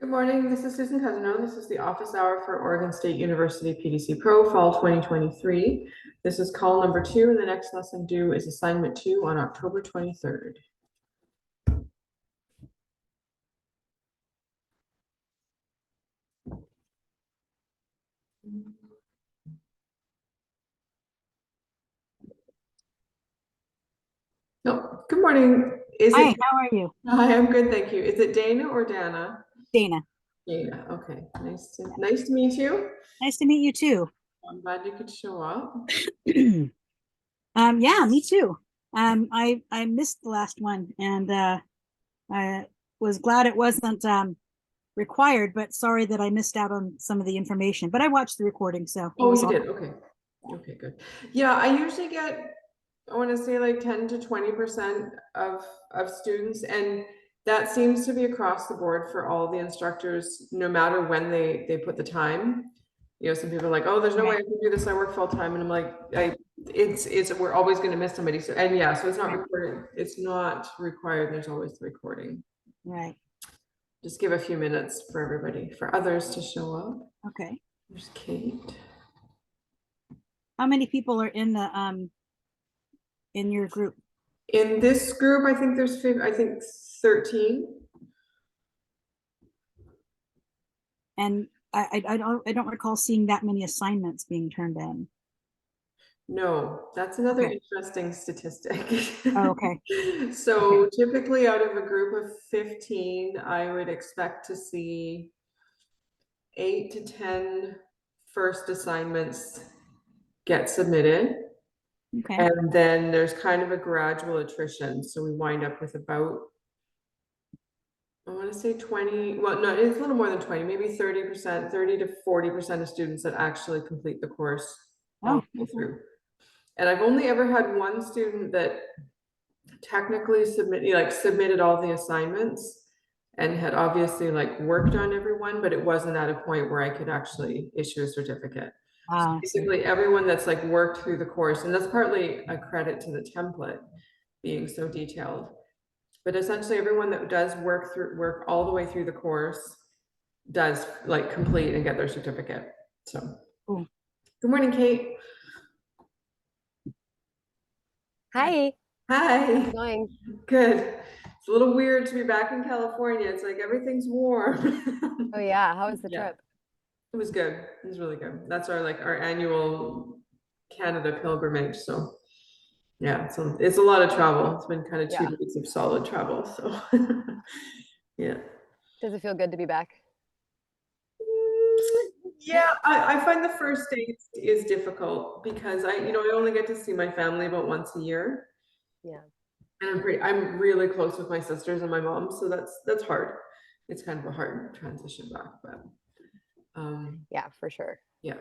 Good morning, this is Susan Cousineau. This is the office hour for Oregon State University PDC-PRO Fall 2023. This is call number 2, and the next lesson due is assignment 2 on October 23rd. No, good morning. Hi, how are you? Hi, I'm good, thank you. Is it Dana or Dana? Dana. Dana, okay. Nice to meet you. Nice to meet you too. I'm glad you could show up. Yeah, me too. I missed the last one, and I was glad it wasn't required, but sorry that I missed out on some of the information. But I watched the recording, so Oh, you did. Okay. Okay, good. Yeah, I usually get, I want to say like 10 to 20% of students, and that seems to be across the board for all the instructors, no matter when they put the time. You know, some people are like, oh, there's no way I can do this. I work full time, and I'm like, it's we're always going to miss somebody. So, and yeah, so it's not recorded. It's not required. There's always the recording. Right. Just give a few minutes for everybody, for others to show up. Okay. There's Kate. How many people are in the in your group? In this group, I think there's 13. And I don't recall seeing that many assignments being turned in. No, that's another interesting statistic. Oh, okay. So typically out of a group of 15, I would expect to see 8 to 10 first assignments get submitted. Okay. And then there's kind of a gradual attrition. So we wind up with about, I want to say 20, well, no, it's a little more than 20, maybe 30%, 30 to 40% of students that actually complete the course all the way through. And I've only ever had one student that technically submitted all the assignments and had obviously like worked on everyone, but it wasn't at a point where I could actually issue a certificate. So basically everyone that's like worked through the course, and that's partly a credit to the template being so detailed, but essentially everyone that does work all the way through the course does like complete and get their certificate. So Good morning, Kate. Hi. Hi. How's it going? Good. It's a little weird to be back in California. It's like everything's warm. Oh yeah, how was the trip? It was good. It was really good. That's our annual Canada pilgrimage. So yeah, it's a lot of travel. It's been kind of 2 weeks of solid travel. So yeah. Does it feel good to be back? Yeah, I find the first day is difficult because I only get to see my family about once a year. Yeah. And I'm really close with my sisters and my mom, so that's hard. It's kind of a hard transition back, but yeah, for sure. Yeah.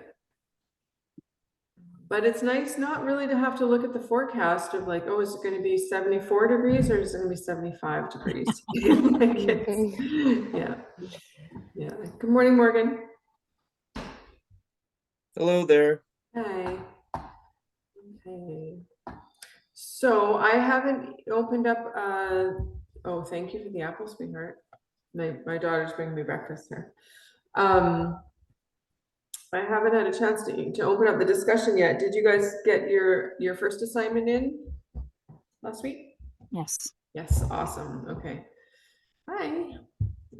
But it's nice not really to have to look at the forecast of like, oh, is it going to be 74 degrees or is it going to be 75 degrees? Yeah. Yeah. Good morning, Morgan. Hello there. Hi. Okay. So I haven't opened up, oh, thank you for the apple, sweetheart. My daughter's bringing me breakfast here. I haven't had a chance to open up the discussion yet. Did you guys get your first assignment in last week? Yes. Yes, awesome. Okay. Hi.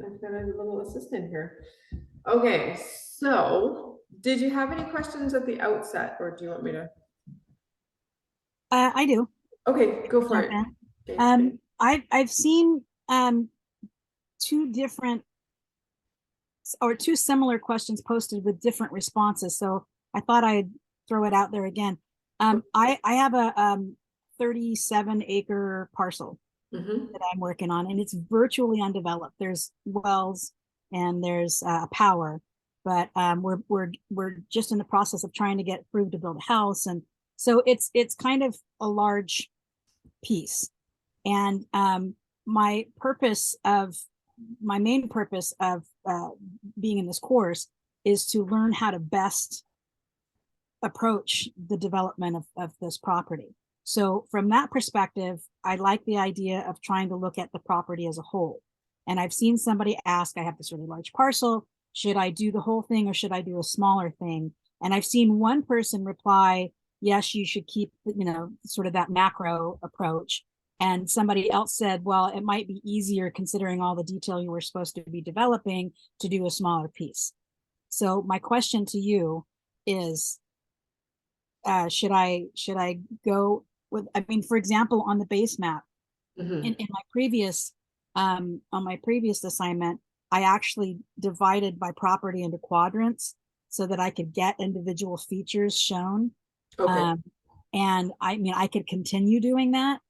I've got a little assistant here. Okay, so did you have any questions at the outset, or do you want me to? I do. Okay, go for it. I've seen two similar questions posted with different responses, so I thought I'd throw it out there again. I have a 37-acre parcel that I'm working on, and it's virtually undeveloped. There's wells and there's power, but we're just in the process of trying to get approved to build a house, and so it's kind of a large piece. And my main purpose of being in this course is to learn how to best approach the development of this property. So from that perspective, I like the idea of trying to look at the property as a whole. And I've seen somebody ask, I have this really large parcel, should I do the whole thing or should I do a smaller thing? And I've seen one person reply, yes, you should keep, sort of that macro approach. And somebody else said, well, it might be easier considering all the detail you were supposed to be developing to do a smaller piece. So my question to you is, should I go with, I mean, for example, on the base map, in my previous, on my previous assignment, I actually divided my property into quadrants so that I could get individual features shown. Okay. And I mean, I could continue doing that.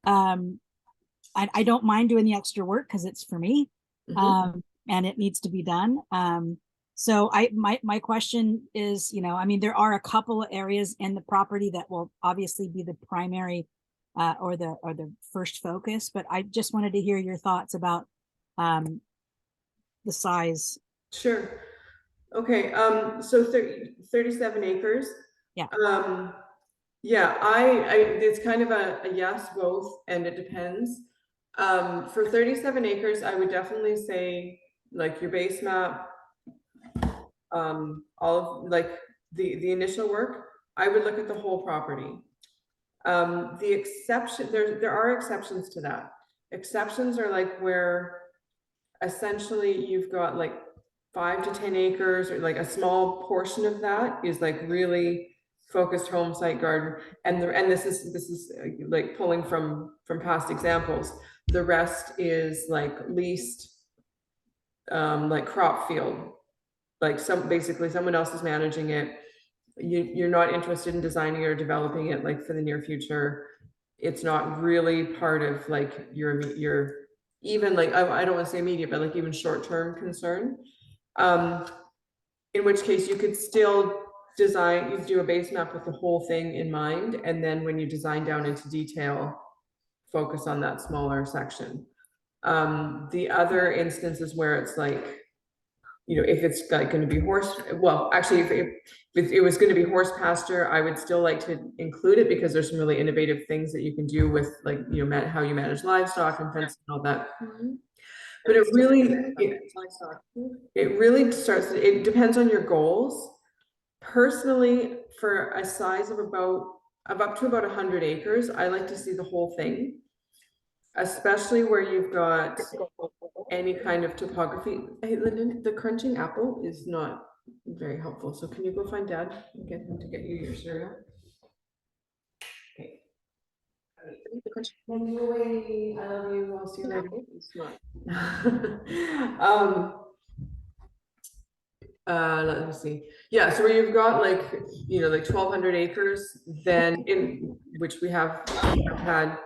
I don't mind doing the extra work because it's for me, and it needs to be done. So my question is, I mean, there are a couple of areas in the property that will obviously be the primary or the first focus, but I just wanted to hear your thoughts about the size. Sure. Okay. So 37 acres. Yeah. Yeah, it's kind of a yes, both, and it depends. For 37 acres, I would definitely say like your base map, all of like the initial work, I would look at the whole property. The exception, there are exceptions to that. Exceptions are like where essentially you've got like 5 to 10 acres, or like a small portion of that is like really focused home site garden, and this is like pulling from past examples. The rest is like leased, like crop field, like basically someone else is managing it. You're not interested in designing or developing it like for the near future. It's not really part of like your even like I don't want to say immediate, but like even short-term concern. In which case you could still design, you do a base map with the whole thing in mind, and then when you design down into detail, focus on that smaller section. The other instances where it's like, if it's like going to be well, actually, if it was going to be horse pasture, I would still like to include it because there's some really innovative things that you can do with like, how you manage livestock and fence and all that. But it depends on your goals. Personally, for a size of up to about 100 acres, I like to see the whole thing, especially where you've got any kind of topography. Hey, Lyndon, the crunching apple is not very helpful. So can you go find Dad and get him to get you your cereal? Okay. Anyway, I love you. I'll see you later. It's not. Let me see. Yeah, so where you've got like, like 1,200 acres, then in which we have had,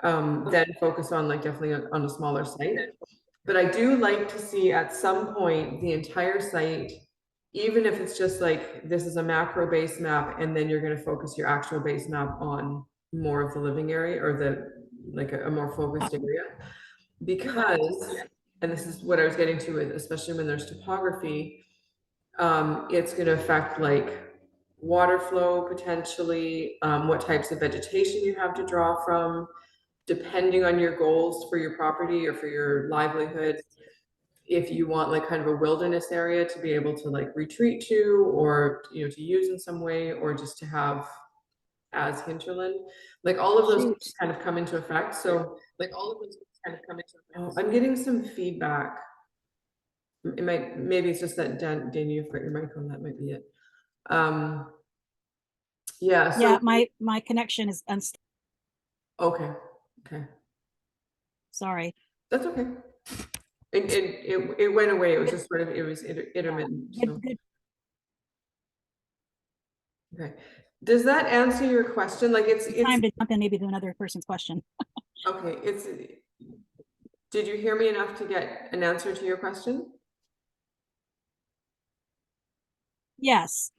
then focus on like definitely on a smaller site. But I do like to see at some point the entire site, even if it's just like, this is a macro base map, and then you're going to focus your actual base map on more of the living area or like a more focused area. Because, and this is what I was getting to, especially when there's topography, it's going to affect like water flow potentially, what types of vegetation you have to draw from, depending on your goals for your property or for your livelihood. If you want like kind of a wilderness area to be able to like retreat to, or to use in some way, or just to have as hinterland, like all of those things kind of come into effect. So like all of those things kind of come into effect. I'm getting some feedback. Maybe it's just that Dan, you've got your mic on, that might be it. Yeah. So Yeah, my connection is unstable. Okay. Sorry. That's okay. It went away. It was just sort of, it was intermittent. So. Okay. Does that answer your question? Like it's time to jump in maybe to another person's question. Okay. Did you hear me enough to get an answer to your question? Yes,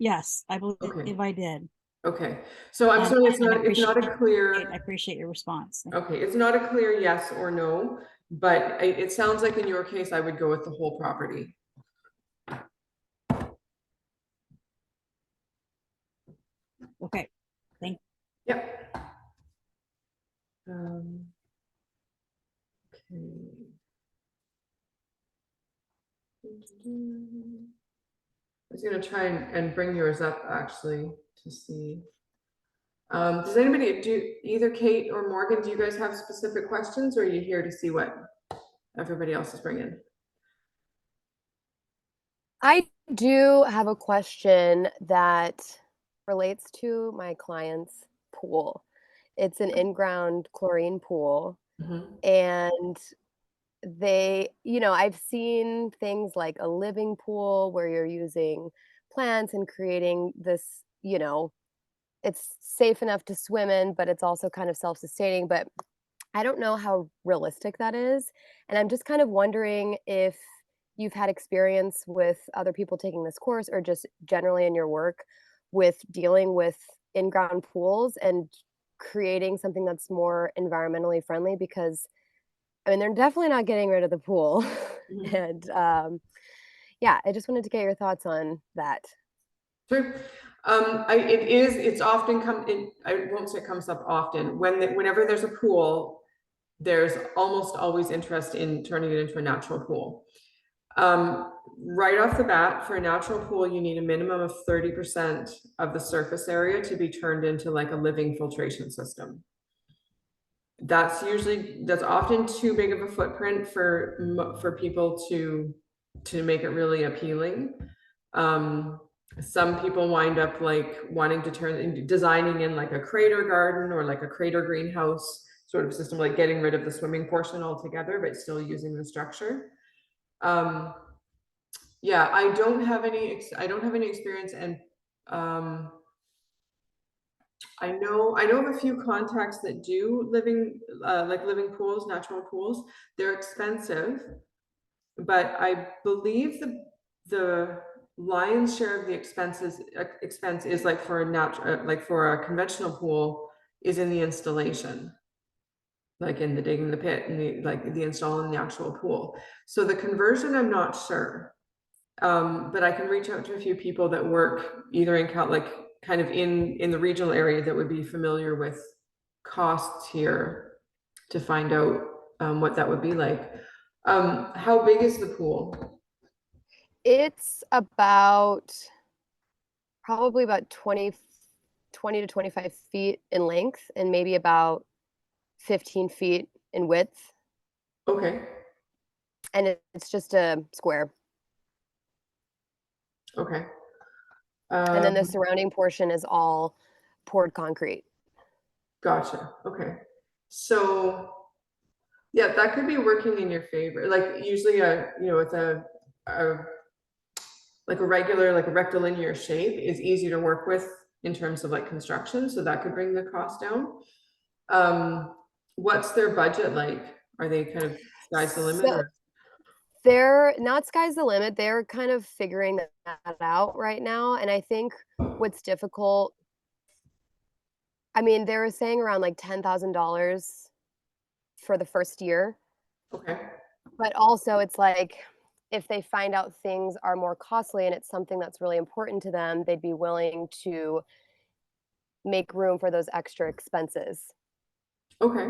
I believe I did. Okay, so I'm sorry, it's not a clear. I appreciate your response. Okay, it's not a clear yes or no, but it sounds like in your case, I would go with the whole property. Okay, thank you. Yep. Okay. I was gonna try and bring yours up actually to see. Does anybody either Kate or Morgan, do you guys have specific questions, or are you here to see what everybody else is bringing? I do have a question that relates to my client's pool. It's an in-ground chlorine pool, and I've seen things like a living pool where you're using plants and creating this, it's safe enough to swim in, but it's also kind of self-sustaining. But I don't know how realistic that is. And I'm just kind of wondering if you've had experience with other people taking this course or just generally in your work with dealing with in-ground pools and creating something that's more environmentally friendly, because I mean, they're definitely not getting rid of the pool. And yeah, I just wanted to get your thoughts on that. Sure. It's often I won't say it comes up often. Whenever there's a pool, there's almost always interest in turning it into a natural pool. Right off the bat, for a natural pool, you need a minimum of 30% of the surface area to be turned into like a living filtration system. That's often too big of a footprint for people to make it really appealing. Some people wind up like wanting to designing in like a crater garden or like a crater greenhouse sort of system, like getting rid of the swimming portion altogether, but still using the structure. Yeah, I don't have any experience, and I know of a few contacts that do living pools, natural pools. They're expensive, but I believe the lion's share of the expense is like for a conventional pool is in the installation, like in the digging the pit and the installing the actual pool. So the conversion, I'm not sure. But I can reach out to a few people that work either in kind of in the regional area that would be familiar with costs here to find out what that would be like. How big is the pool? It's probably about 20 to 25 feet in length and maybe about 15 feet in width. Okay. And it's just a square. Okay. And then the surrounding portion is all poured concrete. Gotcha. Okay. So yeah, that could be working in your favor. Like usually with a regular, like a rectilinear shape is easy to work with in terms of like construction. So that could bring the cost down. What's their budget like? Are they kind of sky's the limit? So they're not sky's the limit. They're kind of figuring that out right now. And I think what's difficult, I mean, they were saying around like $10,000 for the first year. Okay. But also it's like, if they find out things are more costly and it's something that's really important to them, they'd be willing to make room for those extra expenses. Okay.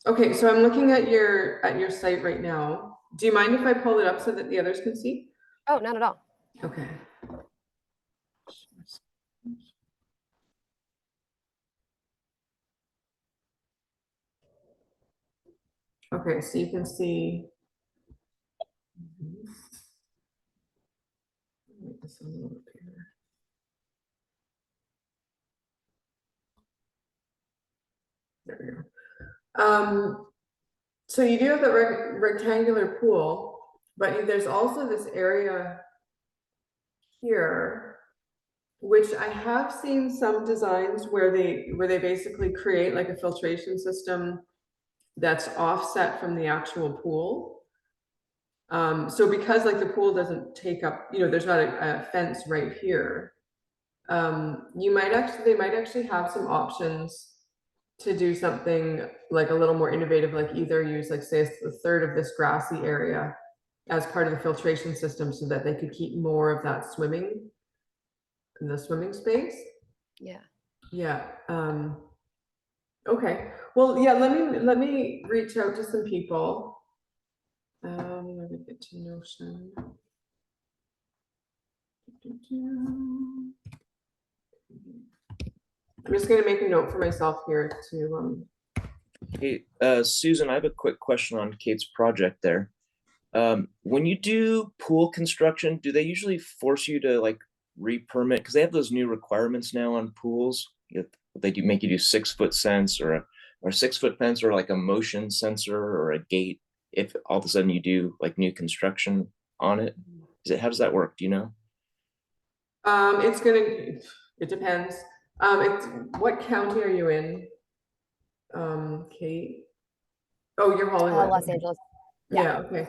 Okay, so I'm looking at your site right now. Do you mind if I pull it up so that the others can see? Oh, not at all. Okay. Okay, so you can see. Make this a little bigger. There we go. So you do have the rectangular pool, but there's also this area here, which I have seen some designs where they basically create like a filtration system that's offset from the actual pool. So because like the pool doesn't take up, there's not a fence right here. They might actually have some options to do something like a little more innovative, like either use like say a third of this grassy area as part of the filtration system so that they could keep more of that swimming in the swimming space. Yeah. Yeah. Okay. Well, yeah, let me reach out to some people. Let me get to Notion. I'm just gonna make a note for myself here to Hey, Susan, I have a quick question on Kate's project there. When you do pool construction, do they usually force you to like re-permit? Because they have those new requirements now on pools. They do make you do 6-foot fence or a 6-foot fence or like a motion sensor or a gate if all of a sudden you do like new construction on it. How does that work? Do you know? it's gonna, it depends. It's, what county are you in? Kate? Oh, you're Hollywood. Los Angeles. Yeah, okay.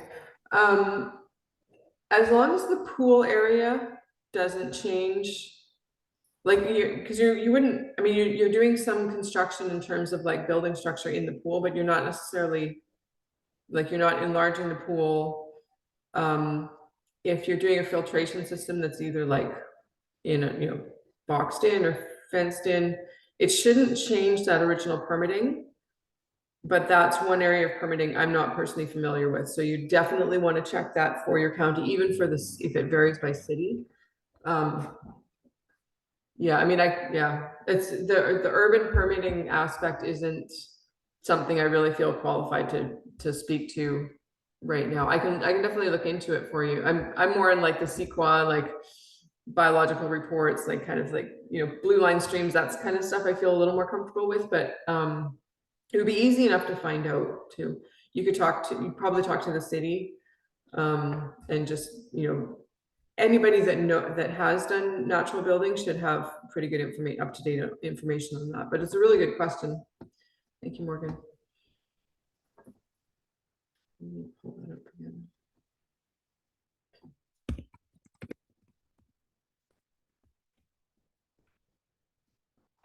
As long as the pool area doesn't change, like because you wouldn't, I mean, you're doing some construction in terms of like building structure in the pool, but you're not necessarily, like, you're not enlarging the pool. If you're doing a filtration system that's either like in a, boxed in or fenced in, it shouldn't change that original permitting. But that's one area of permitting I'm not personally familiar with. So you definitely want to check that for your county, even for this, if it varies by city. Yeah, I mean, it's the urban permitting aspect isn't something I really feel qualified to speak to right now. I can definitely look into it for you. I'm more in like the CEQA, like biological reports, like kind of like, blue line streams, that's kind of stuff I feel a little more comfortable with, but it would be easy enough to find out too. You probably talk to the city, and just, anybody that has done natural building should have pretty good information, up-to-date information on that. But it's a really good question. Thank you, Morgan. Let me pull that up again.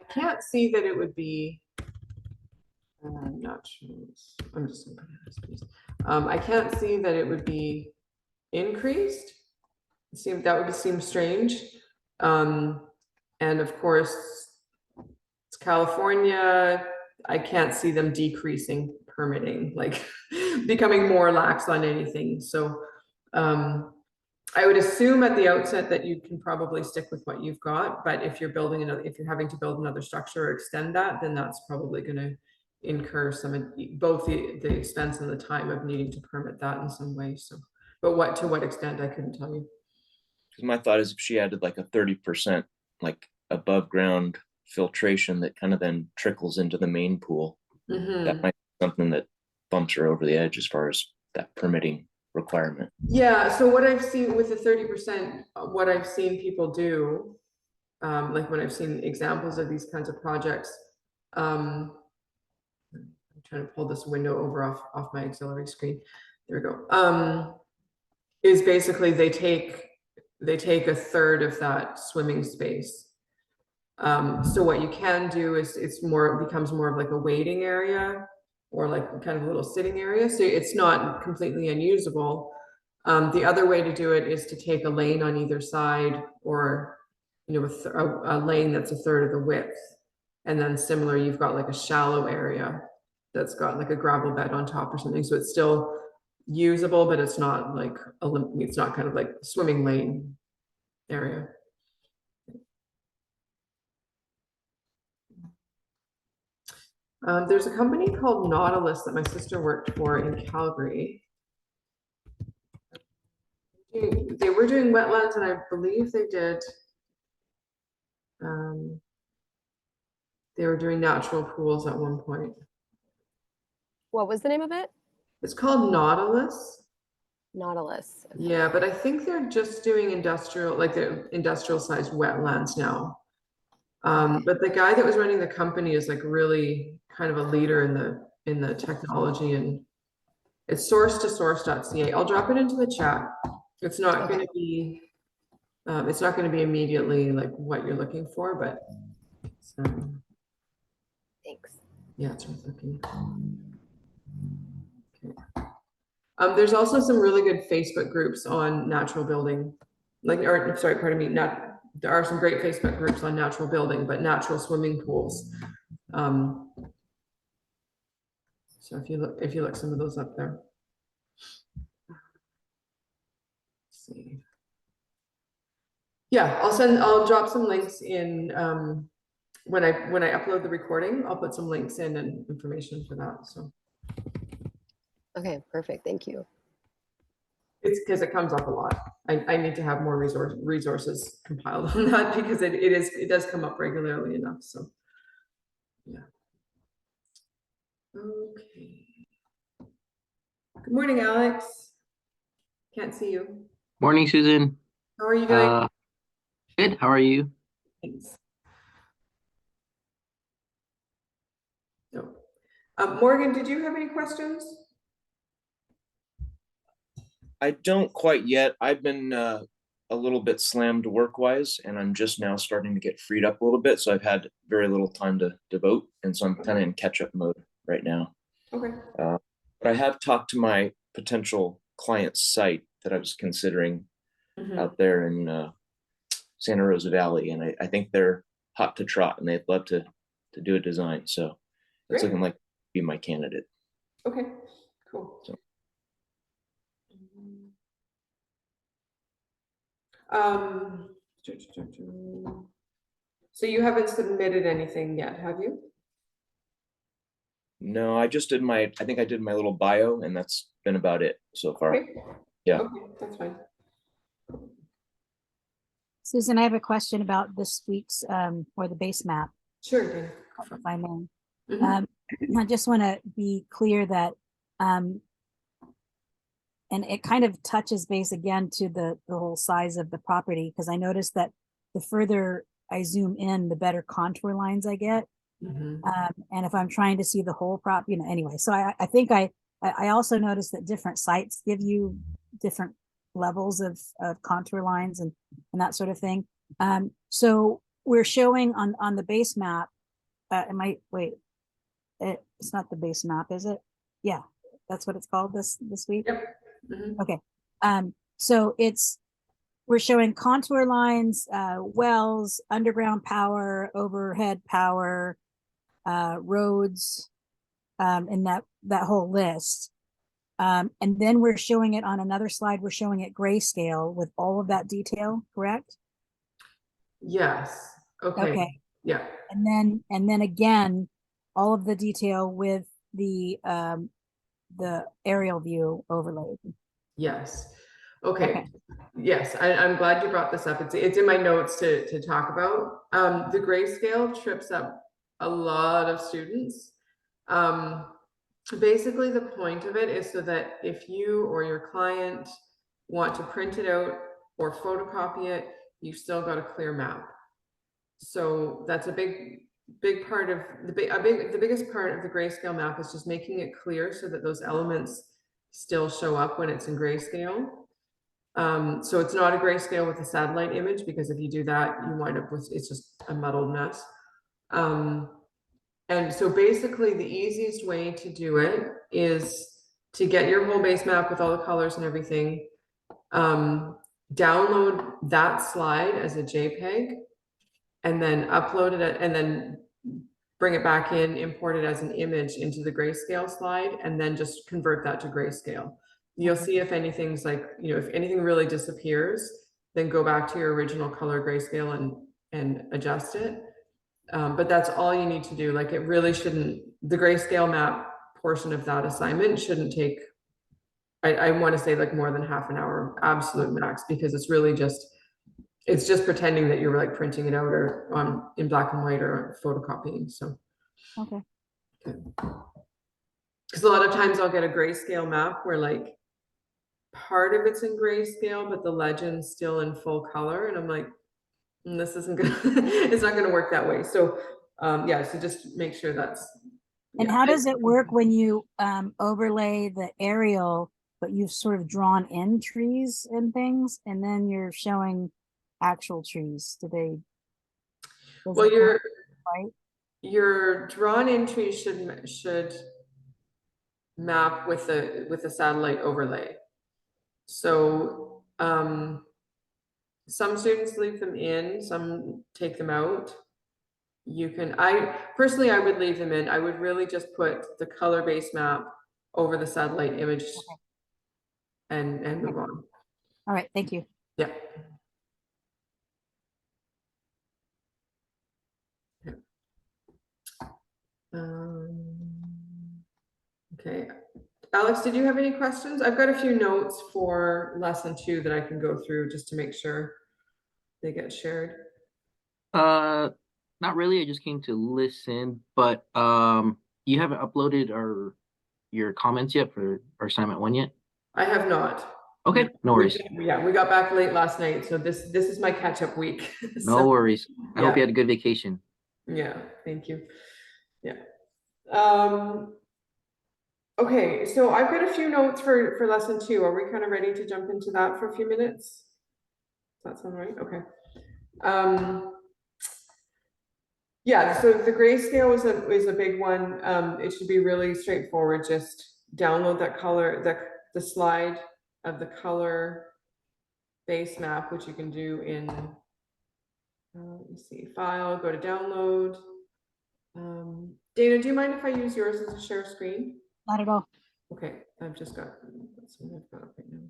I can't see that it would be. Not sure. I'm just gonna put it as please. I can't see that it would be increased. That would seem strange. And of course, it's California. I can't see them decreasing permitting, like becoming more lax on anything. So I would assume at the outset that you can probably stick with what you've got, but if you're having to build another structure or extend that, then that's probably going to incur both the expense and the time of needing to permit that in some way. So, but to what extent, I couldn't tell you. Because my thought is if she added like a 30% like above ground filtration that kind of then trickles into the main pool, that might be something that bumps her over the edge as far as that permitting requirement. Yeah, so what I've seen with the 30%, what I've seen people do, like when I've seen examples of these kinds of projects, I'm trying to pull this window over off my auxiliary screen. There we go. Is basically they take a third of that swimming space. So what you can do is it becomes more of like a waiting area or like kind of a little sitting area. So it's not completely unusable. The other way to do it is to take a lane on either side, or a lane that's a third of the width. And then similar, you've got like a shallow area that's got like a gravel bed on top or something. So it's still usable, but it's not like it's not kind of like swimming lane area. There's a company called Nautilus that my sister worked for in Calgary. They were doing wetlands, and I believe they did. They were doing natural pools at one point. What was the name of it? It's called Nautilus. Nautilus. Okay. Yeah, but I think they're just doing industrial, like the industrial sized wetlands now. But the guy that was running the company is like really kind of a leader in the technology, and it's source2source.ca. I'll drop it into the chat. It's not going to be immediately like what you're looking for, but Thanks. yeah, it's worth looking. Okay. There's also some really good Facebook groups on natural building, there are some great Facebook groups on natural building, but natural swimming pools. So if you look some of those up there. see. Yeah, I'll drop some links in, when I upload the recording, I'll put some links in and information for that, so. Okay, perfect. Thank you. It's because it comes up a lot. I need to have more resources compiled on that because it does come up regularly enough, so. Yeah. Okay. Good morning, Alex. Can't see you. Morning, Susan. How are you doing? Good. How are you? Thanks. No. Morgan, did you have any questions? I don't quite yet. I've been a little bit slammed work-wise, and I'm just now starting to get freed up a little bit. So I've had very little time to devote, and so I'm kind of in catch-up mode right now. Okay. But I have talked to my potential client site that I was considering out there in Santa Rosa Valley, and I think they're hot to trot, and they'd love to do a design. So it's Great. looking like be my candidate. Okay, cool. So. So you haven't submitted anything yet, have you? No, I just did I think I did my little bio, and that's been about it so far. Okay. Yeah. Okay, that's fine. Susan, I have a question about this week's or the base map, Sure, Dan. if I may. Mhm. I just want to be clear that, and it kind of touches base again to the whole size of the property, because I noticed that the further I zoom in, the better contour lines I get. Mhm. And if I'm trying to see the whole prop, anyway, so I think I also noticed that different sites give you different levels of contour lines and that sort of thing. So we're showing on the base map, it's not the base map, is it? Yeah, that's what it's called this week. Yep. Mhm. Okay. So we're showing contour lines, wells, underground power, overhead power, roads, in that whole list. And then we're showing it on another slide. We're showing it grayscale with all of that detail, correct? Yes. Okay. Okay. Yeah. And then again, all of the detail with the aerial view overlaid. Yes. Okay. Okay. Yes, I'm glad you brought this up. It's in my notes to talk about. The grayscale trips up a lot of students. Basically, the point of it is so that if you or your client want to print it out or photocopy it, you've still got a clear map. So that's a big part of the biggest part of the grayscale map is just making it clear so that those elements still show up when it's in grayscale. So it's not a grayscale with a satellite image, because if you do that, you wind up with, it's just a muddled mess. And so basically the easiest way to do it is to get your whole base map with all the colors and everything, download that slide as a JPEG, and then upload it, and then bring it back in, import it as an image into the grayscale slide, and then just convert that to grayscale. You'll see if anything's like, if anything really disappears, then go back to your original color grayscale and adjust it. But that's all you need to do. Like, it really shouldn't, the grayscale map portion of that assignment shouldn't take, I want to say, like more than half an hour, absolute max, because it's really just, it's just pretending that you're like printing it out or in black and white or photocopying. So Okay. because a lot of times I'll get a grayscale map where like part of it's in grayscale, but the legend's still in full color, and I'm like, this isn't gonna it's not gonna work that way. So yeah, so just make sure that's. And how does it work when you overlay the aerial, but you've sort of drawn in trees and things, and then you're showing actual trees? Well, right? your drawn in trees should map with a satellite overlay. So some students leave them in, some take them out. I personally would leave them in. I would really just put the color-based map over the satellite image and move on. All right, thank you. Yeah. Okay. Alex, did you have any questions? I've got a few notes for lesson 2 that I can go through just to make sure they get shared. Not really. I just came to listen, but you haven't uploaded your comments yet for our assignment 1 yet? I have not. Okay, no worries. Yeah, we got back late last night, so this is my catch-up week. No So, worries. I hope yeah. you had a good vacation. Yeah, thank you. Yeah. Okay, so I've got a few notes for lesson 2. Are we kind of ready to jump into that for a few minutes? Does that sound right? Okay. Yeah, so the grayscale is a big one. It should be really straightforward. Just download that color, the slide of the color base map, which you can do in, let me see, file, go to download. Dana, do you mind if I use yours as a share screen? Not at all. Okay, I've just got, that's what I've got up right now.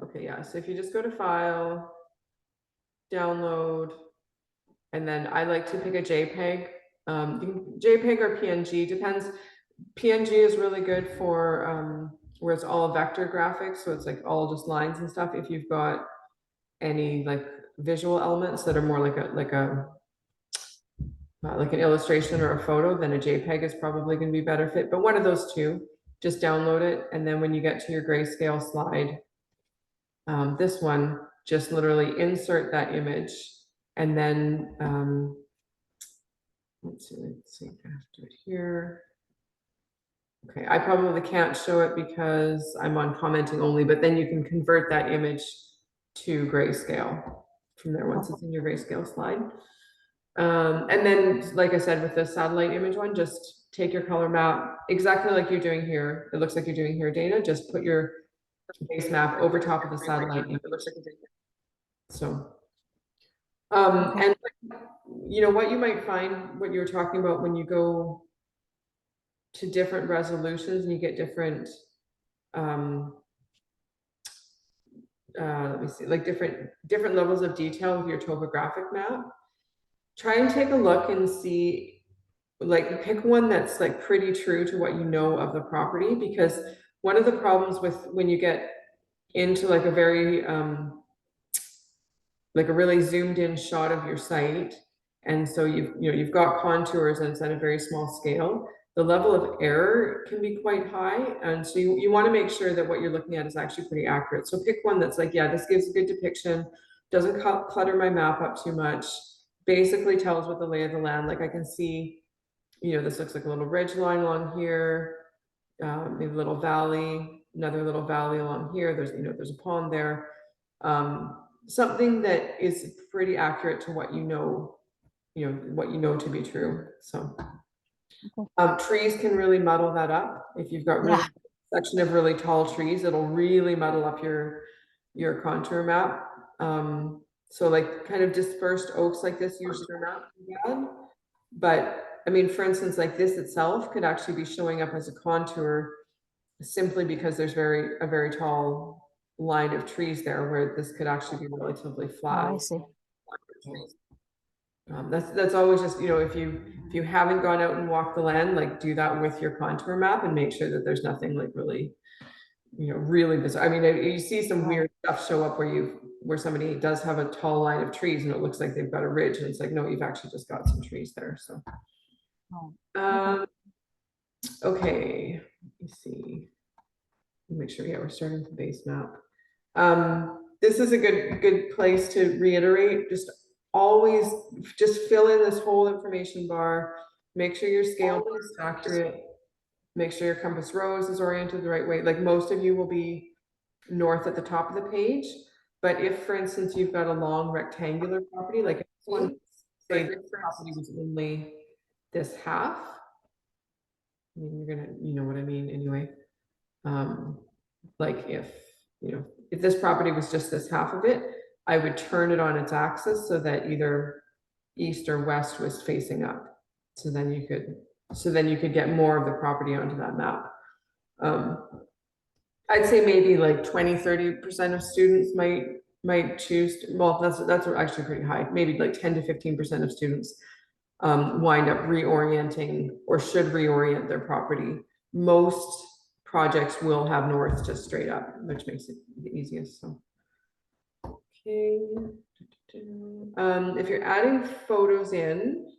Okay, yeah, so if you just go to file, download, and then I like to pick a JPEG. JPEG or PNG, depends. PNG is really good for where it's all vector graphics, so it's like all just lines and stuff. If you've got any like visual elements that are more like an illustration or a photo, then a JPEG is probably going to be better fit. But one of those two, just download it, and then when you get to your grayscale slide, this one, just literally insert that image, and then let's see, I have to do it here. Okay, I probably can't show it because I'm on commenting only, but then you can convert that image to grayscale from there once it's in your grayscale slide. And then, like I said, with the satellite image one, just take your color map exactly like you're doing here. It looks like you're doing here, Dana. Just put your base map over top of the satellite image. It looks like you're doing here. So, and you know what you might find, what you were talking about when you go to different resolutions and you get different, let me see, like different levels of detail with your topographic map. Try and take a look and see, like pick one that's like pretty true to what you know of the property, because one of the problems with when you get into like a very like a really zoomed in shot of your site, and so you've got contours and it's at a very small scale, the level of error can be quite high, and so you want to make sure that what you're looking at is actually pretty accurate. So pick one that's like, yeah, this gives a good depiction, doesn't clutter my map up too much, basically tells what the lay of the land, like I can see, this looks like a little ridge line along here, maybe a little valley, another little valley along here, there's a pond there, something that is pretty accurate to what you know to be true. So trees can really muddle that up. If you've got really section of really tall trees, it'll really muddle up your contour map. So like kind of dispersed oaks like this usually are not bad, but I mean, for instance, like this itself could actually be showing up as a contour simply because there's a very tall line of trees there, where this could actually be relatively flat. Oh, I see. That's always just, if you haven't gone out and walked the land, like do that with your contour map and make sure that there's nothing like really, really bizarre. I mean, you see some weird stuff show up where somebody does have a tall line of trees and it looks like they've got a ridge, and it's like, no, you've actually just got some trees there. So, okay, let me see. Make sure, yeah, we're starting with the base map. This is a good place to reiterate, just always just fill in this whole information bar, make sure your scale is accurate, make sure your compass rose is oriented the right way. Like most of you will be north at the top of the page, but if, for instance, you've got a long rectangular property, like if one, say this property was only this half, I mean, you're gonna, you know what I mean anyway. Like if this property was just this half of it, I would turn it on its axis so that either east or west was facing up. So then you could get more of the property onto that map. I'd say maybe like 20-30% of students might choose well, that's actually pretty high, maybe like 10 to 15% of students wind up reorienting or should reorient their property. Most projects will have north just straight up, which makes it the easiest. So okay. If you're adding photos in,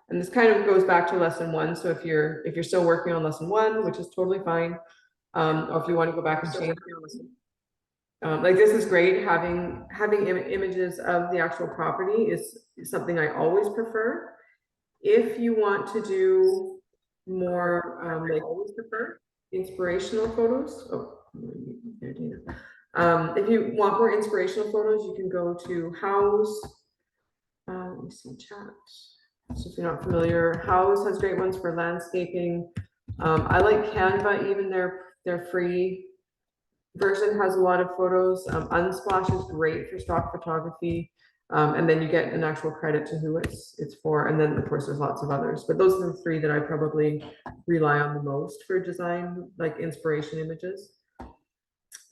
and this kind of goes back to lesson 1, so if you're still working on lesson 1, which is totally fine, or if you want to go back and change, like this is great. Having images of the actual property is something I always prefer. If you want to do more, like always prefer inspirational photos. Oh, there, Dana. If you want more inspirational photos, you can go to House. Let me see chat. So if you're not familiar, House has great ones for landscaping. I like Canva, even their free version has a lot of photos. Unsplash is great for stock photography. And then you get an actual credit to who it's for. And then of course there's lots of others, but those are the 3 that I probably rely on the most for design, like inspiration images.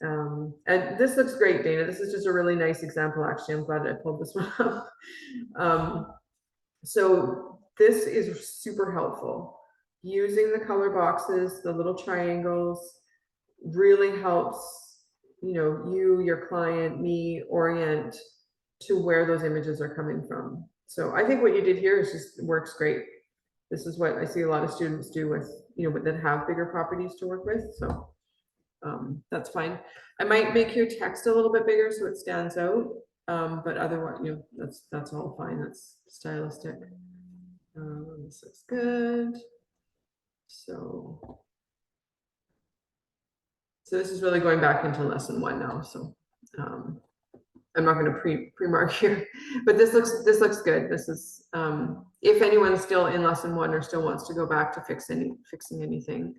And this looks great, Dana. This is just a really nice example. Actually, I'm glad that I pulled this one up. So this is super helpful. Using the color boxes, the little triangles really helps, you, your client, me orient to where those images are coming from. So I think what you did here is just works great. This is what I see a lot of students do with, that have bigger properties to work with. So that's fine. I might make your text a little bit bigger so it stands out. But otherwise, that's all fine. That's stylistic. This looks good. So this is really going back into lesson 1 now. So I'm not going to pre-mark here, but this looks good. This is if anyone's still in lesson 1 or still wants to go back to fixing anything.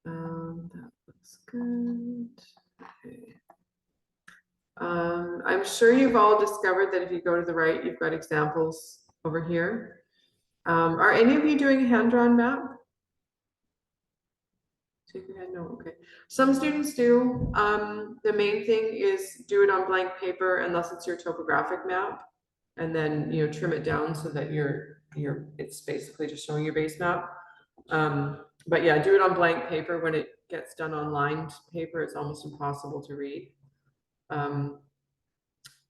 That looks good. Okay. I'm sure you've all discovered that if you go to the right, you've got examples over here. Are any of you doing a hand-drawn map? Shake your head, no, okay. Some students do. The main thing is do it on blank paper unless it's your topographic map, and then trim it down so that it's basically just showing your base map. But yeah, do it on blank paper. When it gets done on lined paper, it's almost impossible to read.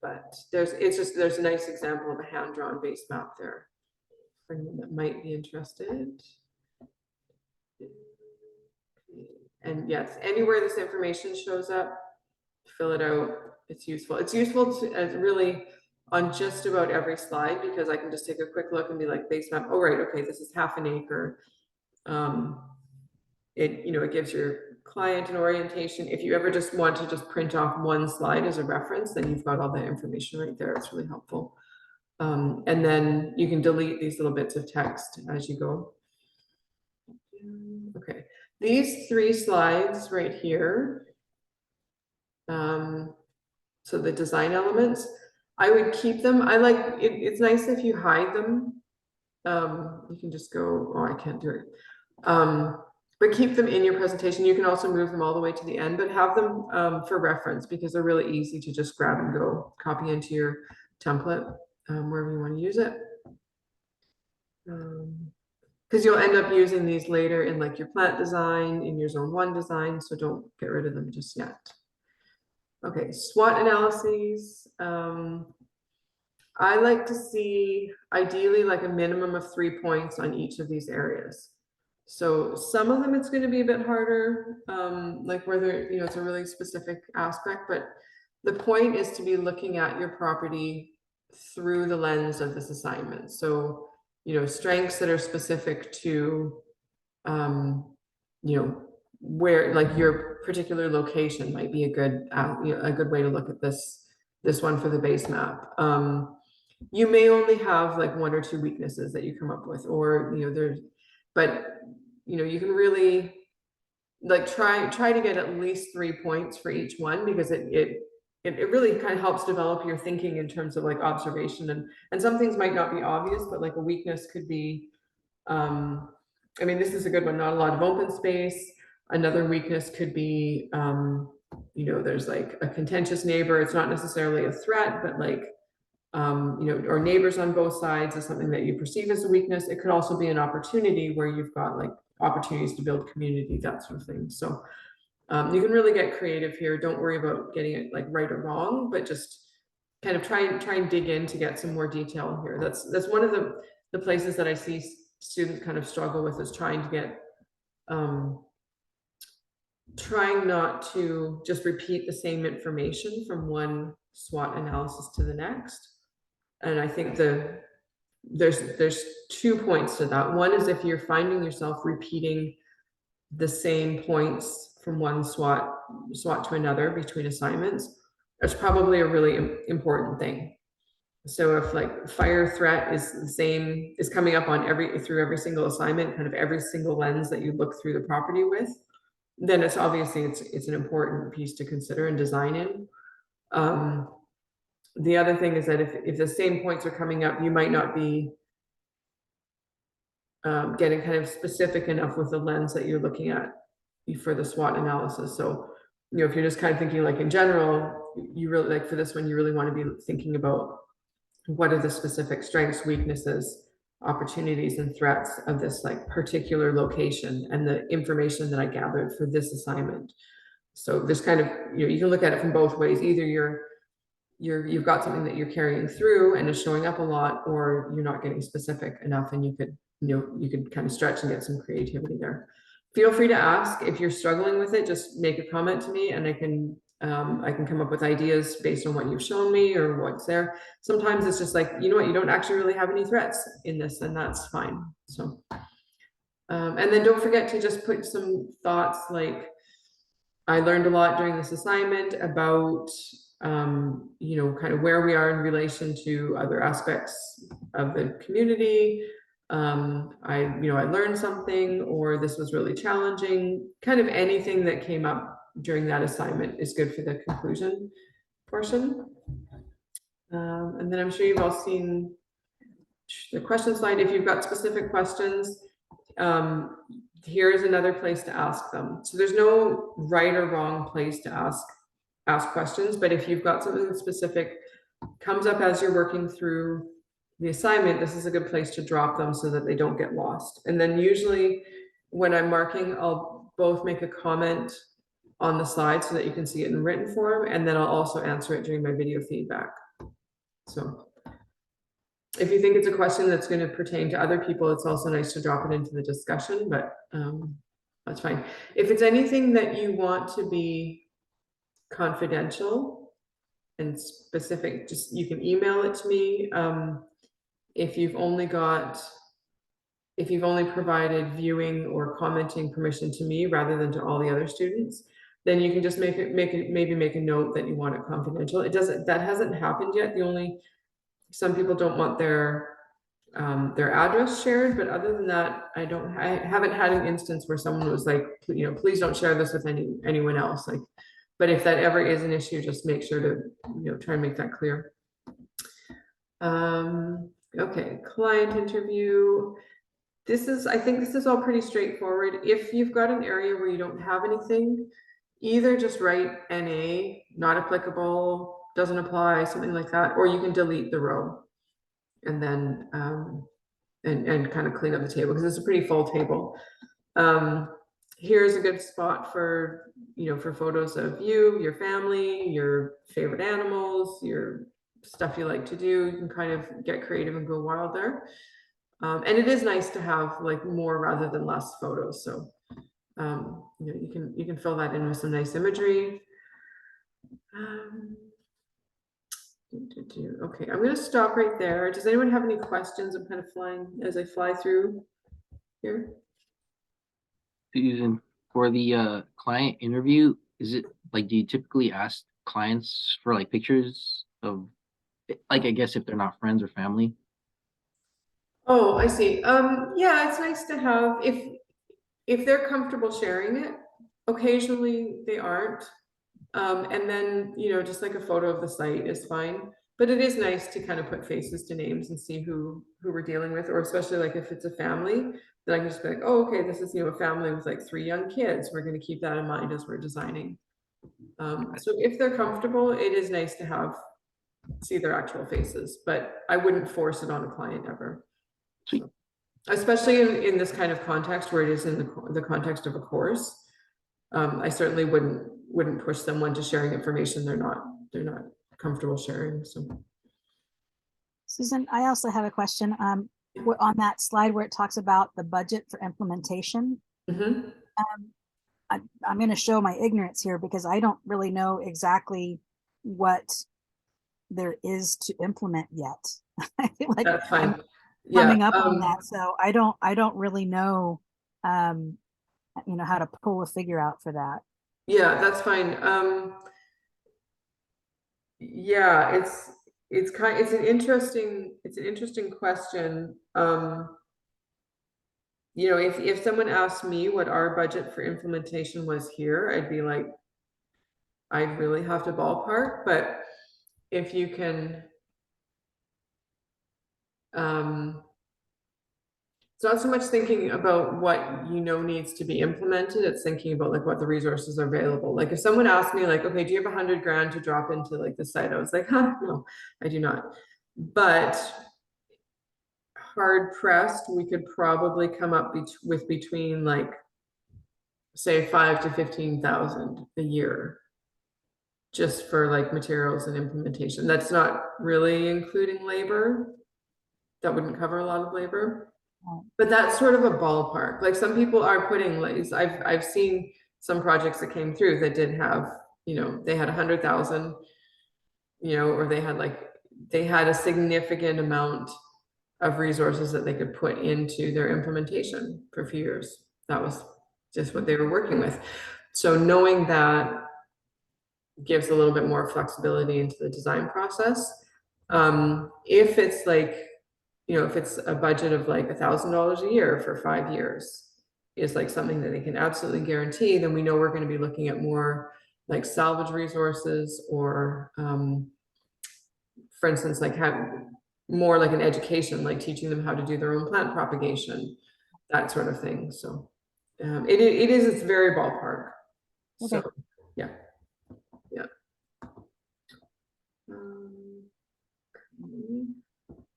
But there's a nice example of a hand-drawn base map there for anyone that might be interested. And yes, anywhere this information shows up, fill it out. It's useful. It's useful to really on just about every slide, because I can just take a quick look and be like, base map. Oh, right. Okay. This is half an acre. It gives your client an orientation. If you ever just want to just print off one slide as a reference, then you've got all that information right there. It's really helpful. And then you can delete these little bits of text as you go. Okay. These 3 slides right here, so the design elements, I would keep them. I like it. It's nice if you hide them. You can just go, oh, I can't do it. But keep them in your presentation. You can also move them all the way to the end, but have them for reference, because they're really easy to just grab and go copy into your template wherever you want to use it. Because you'll end up using these later in like your plant design, in your zone 1 design, so don't get rid of them just yet. Okay, SWOT analyses. I like to see ideally like a minimum of 3 points on each of these areas. So some of them it's going to be a bit harder, like where there, it's a really specific aspect, but the point is to be looking at your property through the lens of this assignment. So strengths that are specific to, where like your particular location might be a good way to look at this one for the base map. You may only have like 1 or 2 weaknesses that you come up with, or but you can really like try to get at least 3 points for each one, because it really kind of helps develop your thinking in terms of like observation, and some things might not be obvious, but like a weakness could be, I mean, this is a good one, not a lot of open space, Another weakness could be, you know, there's like a contentious neighbor. It's not necessarily a threat, but like, you know, or neighbors on both sides is something that you perceive as a weakness. It could also be an opportunity where you've got like opportunities to build community, that sort of thing. So you can really get creative here. Don't worry about getting it like right or wrong, but just kind of try and dig in to get some more detail here. That's one of the places that I see students kind of struggle with, is trying to get trying not to just repeat the same information from one SWOT analysis to the next. And I think there's 2 points to that. One is if you're finding yourself repeating the same points from one SWOT to another between assignments, that's probably a really important thing. So if like fire threat is the same, is coming up on through every single assignment, kind of every single lens that you look through the property with, then it's obviously it's an important piece to consider and design in. The other thing is that if the same points are coming up, you might not be getting kind of specific enough with the lens that you're looking at for the SWOT analysis. So, you know, if you're just kind of thinking like in general, you really like for this one, you really want to be thinking about what are the specific strengths, weaknesses, opportunities, and threats of this like particular location and the information that I gathered for this assignment. So this kind of, you know, you can look at it from both ways. Either you've got something that you're carrying through and is showing up a lot, or you're not getting specific enough, and you could kind of stretch and get some creativity there. Feel free to ask if you're struggling with it. Just make a comment to me, and I can come up with ideas based on what you've shown me or what's there. Sometimes it's just like, you know what, you don't actually really have any threats in this, and that's fine. So, and then don't forget to just put some thoughts like, I learned a lot during this assignment about, you know, kind of where we are in relation to other aspects of the community. I learned something, or this was really challenging. Kind of anything that came up during that assignment is good for the conclusion portion. And then I'm sure you've all seen the question slide. If you've got specific questions, here's another place to ask them. So there's no right or wrong place to ask questions, but if you've got something specific comes up as you're working through the assignment, this is a good place to drop them so that they don't get lost. And then usually when I'm marking, I'll both make a comment on the slide so that you can see it in written form, and then I'll also answer it during my video feedback. So if you think it's a question that's going to pertain to other people, it's also nice to drop it into the discussion, but that's fine. If it's anything that you want to be confidential and specific, just you can email it to me. If you've only provided viewing or commenting permission to me rather than to all the other students, then you can just maybe make a note that you want it confidential. That hasn't happened yet. Some people don't want their address shared, but other than that, I haven't had an instance where someone was like, you know, please don't share this with anyone else. Like, but if that ever is an issue, just make sure to, you know, try and make that clear. Okay, client interview. I think this is all pretty straightforward. If you've got an area where you don't have anything, either just write NA, not applicable, doesn't apply, something like that, or you can delete the row and then and kind of clean up the table, because it's a pretty full table. Here's a good spot for, you know, for photos of you, your family, your favorite animals, your stuff you like to do. You can kind of get creative and go wild there. And it is nice to have like more rather than less photos. So you know, you can fill that in with some nice imagery. Okay, I'm going to stop right there. Does anyone have any questions? I'm kind of flying as I fly through here. Susan, for the client interview, is it like, do you typically ask clients for like pictures of, like, I guess if they're not friends or family? Oh, I see. Yeah, it's nice to have, if they're comfortable sharing it. Occasionally they aren't. And then, you know, just like a photo of the site is fine. But it is nice to kind of put faces to names and see who we're dealing with, or especially like if it's a family, then I can just be like, oh, okay, this is, you know, a family with like 3 young kids. We're going to keep that in mind as we're designing. So if they're comfortable, it is nice to see their actual faces, but I wouldn't force it on a client ever. Sweet. So, especially in this kind of context where it is in the context of a course. I certainly wouldn't push someone to sharing information they're not comfortable sharing. So Susan, I also have a question. On that slide where it talks about the budget for implementation, mhm. I'm going to show my ignorance here because I don't really know exactly what there is to implement yet. I feel like That's fine. I'm coming up on that, so I don't really know, you know, how to pull a figure out for that. Yeah, that's fine. Yeah, it's an interesting question. You know, if someone asked me what our budget for implementation was here, I'd be like, I'd really have to ballpark, but if you can, it's not so much thinking about what you know needs to be implemented, it's thinking about like what the resources are available. Like if someone asked me like, okay, do you have 100 grand to drop into like the site? I was like, huh, no, I do not. But hard pressed, we could probably come up with between like, say 5 to 15,000 a year just for like materials and implementation. That's not really including labor. That wouldn't cover a lot of labor. But that's sort of a ballpark. Like some people are putting like I've seen some projects that came through that did have, you know, they had 100,000, you know, or they had a significant amount of resources that they could put into their implementation for a few years. That was just what they were working with. So knowing that gives a little bit more flexibility into the design process. If it's like, you know, if it's a budget of like $1,000 a year for 5 years is like something that they can absolutely guarantee, then we know we're going to be looking at more like salvage resources or, for instance, like have more like an education, like teaching them how to do their own plant propagation, that sort of thing. So it's very ballpark. Okay. So yeah.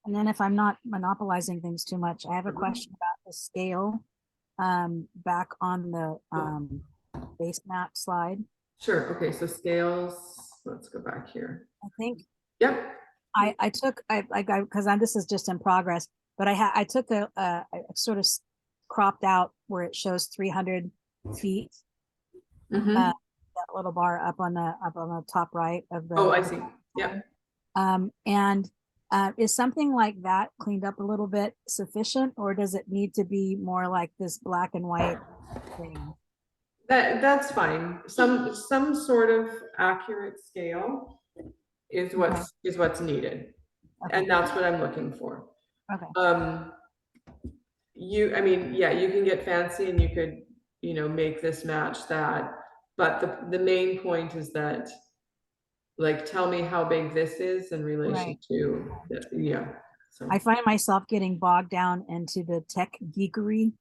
And then if I'm not monopolizing things too much, I have a question about the scale back on the base map slide. Sure. Okay. So scales, let's go back here. I think Yep. I took because this is just in progress, but I took I sort of cropped out where it shows 300 feet. Mhm. That little bar up on the top right of the. Oh, I see. Yeah. And is something like that cleaned up a little bit sufficient, or does it need to be more like this black and white thing? That's fine. Some sort of accurate scale is what's needed. Okay. And that's what I'm looking for. Okay. I mean, yeah, you can get fancy and you could, you know, make this match that, but the main point is that, like, tell me how big this is in relation to, yeah. So I find myself getting bogged down into the tech geekery